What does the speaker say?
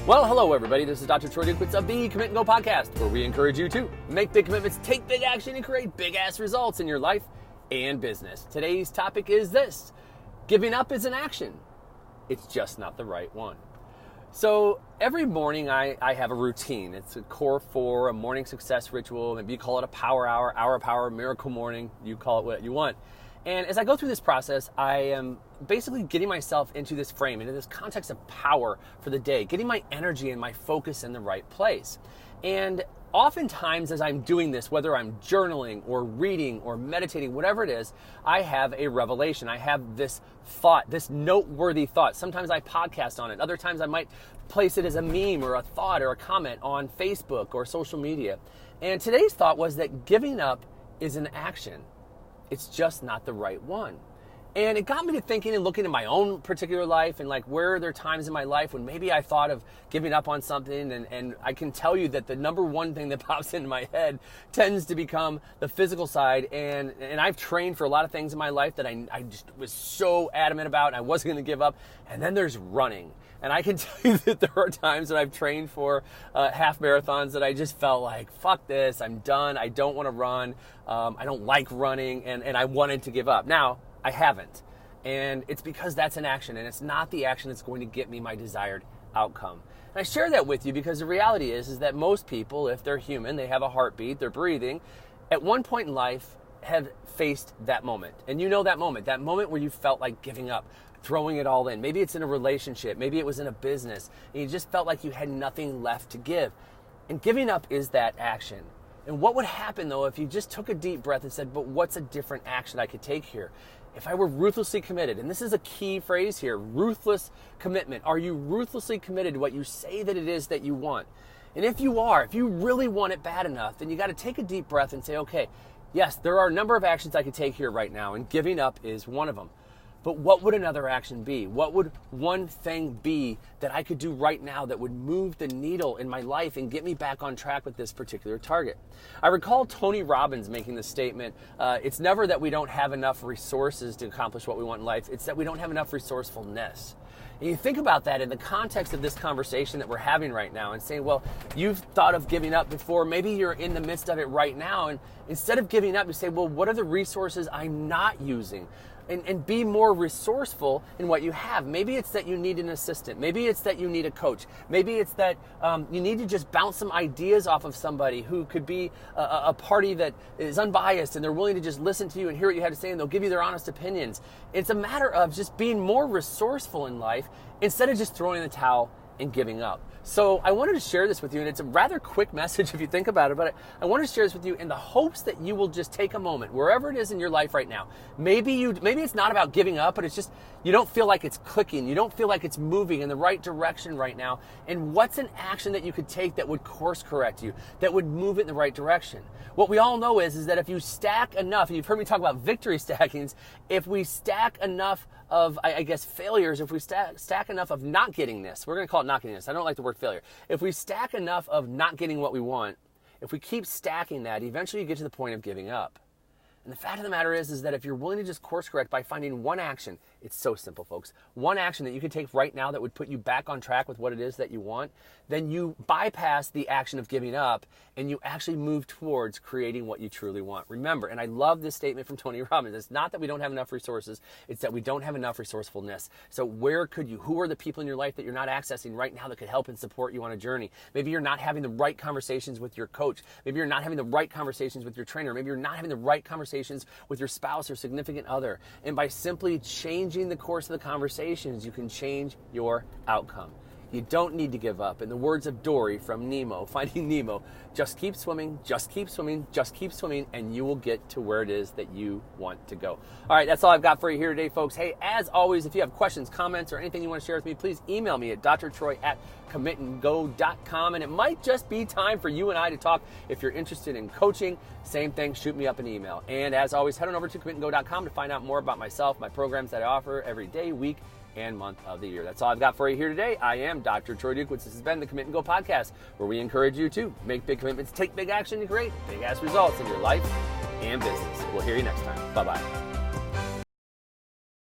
Well, hello everybody. This is Dr. Troy Dukowitz of the Commit and Go podcast, where we encourage you to make big commitments, take big action, and create big ass results in your life and business. Today's topic is this: giving up is an action. It's just not the right one. So every morning I have a routine. It's a core four, a morning success ritual. Maybe you call it a power hour, hour of power, miracle morning. You call it what you want. And as I go through this process, I am basically getting myself into this frame, into this context of power for the day, getting my energy and my focus in the right place. And oftentimes as I'm doing this, whether I'm journaling or reading or meditating, whatever it is, I have a revelation. I have this thought, this noteworthy thought. Sometimes I podcast on it. Other times I might place it as a meme or a thought or a comment on Facebook or social media. And today's thought was that giving up is an action. It's just not the right one. And it got me to thinking and looking at my own particular life and like where are there times in my life when maybe I thought of giving up on something, and I can tell you that the number one thing that pops into my head tends to become the physical side. And I've trained for a lot of things in my life that I just was so adamant about and I wasn't going to give up. And then there's running. And I can tell you that there are times that I've trained for half marathons that I just felt like, fuck this, I'm done, I don't want to run, I don't like running, and I wanted to give up. Now, I haven't. And it's because that's an action, and it's not the action that's going to get me my desired outcome. And I share that with you because the reality is that most people, if they're human, they have a heartbeat, they're breathing, at one point in life have faced that moment. And you know that moment where you felt like giving up, throwing it all in. Maybe it's in a relationship, maybe it was in a business, and you just felt like you had nothing left to give. And giving up is that action. And what would happen though if you just took a deep breath and said, but what's a different action I could take here? If I were ruthlessly committed, and this is a key phrase here, ruthless commitment. Are you ruthlessly committed to what you say that it is that you want? And if you are, if you really want it bad enough, then you got to take a deep breath and say, okay, yes, there are a number of actions I could take here right now, and giving up is one of them. But what would another action be? What would one thing be that I could do right now that would move the needle in my life and get me back on track with this particular target? I recall Tony Robbins making the statement, it's never that we don't have enough resources to accomplish what we want in life, it's that we don't have enough resourcefulness. And you think about that in the context of this conversation that we're having right now and saying, well, you've thought of giving up before, maybe you're in the midst of it right now, and instead of giving up, you say, well, what are the resources I'm not using? And be more resourceful in what you have. Maybe it's that you need an assistant. Maybe it's that you need a coach. Maybe it's that you need to just bounce some ideas off of somebody who could be a party that is unbiased and they're willing to just listen to you and hear what you have to say, and they'll give you their honest opinions. It's a matter of just being more resourceful in life instead of just throwing in the towel and giving up. So I wanted to share this with you, and it's a rather quick message if you think about it, but I wanted to share this with you in the hopes that you will just take a moment, wherever it is in your life right now. Maybe it's not about giving up, but it's just you don't feel like it's clicking, you don't feel like it's moving in the right direction right now, and what's an action that you could take that would course correct you, that would move it in the right direction? What we all know is that if you stack enough, and you've heard me talk about victory stackings, if we stack enough of, I guess, failures, if we stack enough of not getting this, we're going to call it not getting this. I don't like the word failure. If we stack enough of not getting what we want, if we keep stacking that, eventually you get to the point of giving up. And the fact of the matter is that if you're willing to just course correct by finding one action, it's so simple, folks, one action that you can take right now that would put you back on track with what it is that you want, then you bypass the action of giving up and you actually move towards creating what you truly want. Remember, and I love this statement from Tony Robbins, it's not that we don't have enough resources, it's that we don't have enough resourcefulness. So who are the people in your life that you're not accessing right now that could help and support you on a journey? Maybe you're not having the right conversations with your coach. Maybe you're not having the right conversations with your trainer. Maybe you're not having the right conversations with your spouse or significant other. And by simply changing the course of the conversations, you can change your outcome. You don't need to give up. In the words of Dory from Nemo, Finding Nemo, just keep swimming, just keep swimming, just keep swimming, and you will get to where it is that you want to go. All right, that's all I've got for you here today, folks. Hey, as always, if you have questions, comments, or anything you want to share with me, please email me at drtroy@commitandgo.com, and it might just be time for you and I to talk. If you're interested in coaching, same thing, shoot me up an email. And as always, head on over to commitandgo.com to find out more about myself, my programs that I offer every day, week, and month of the year. That's all I've got for you here today. I am Dr. Troy Dukowitz. This has been the Commit and Go podcast, where we encourage you to make big commitments, take big action, and create big ass results in your life and business. We'll hear you next time. Bye-bye.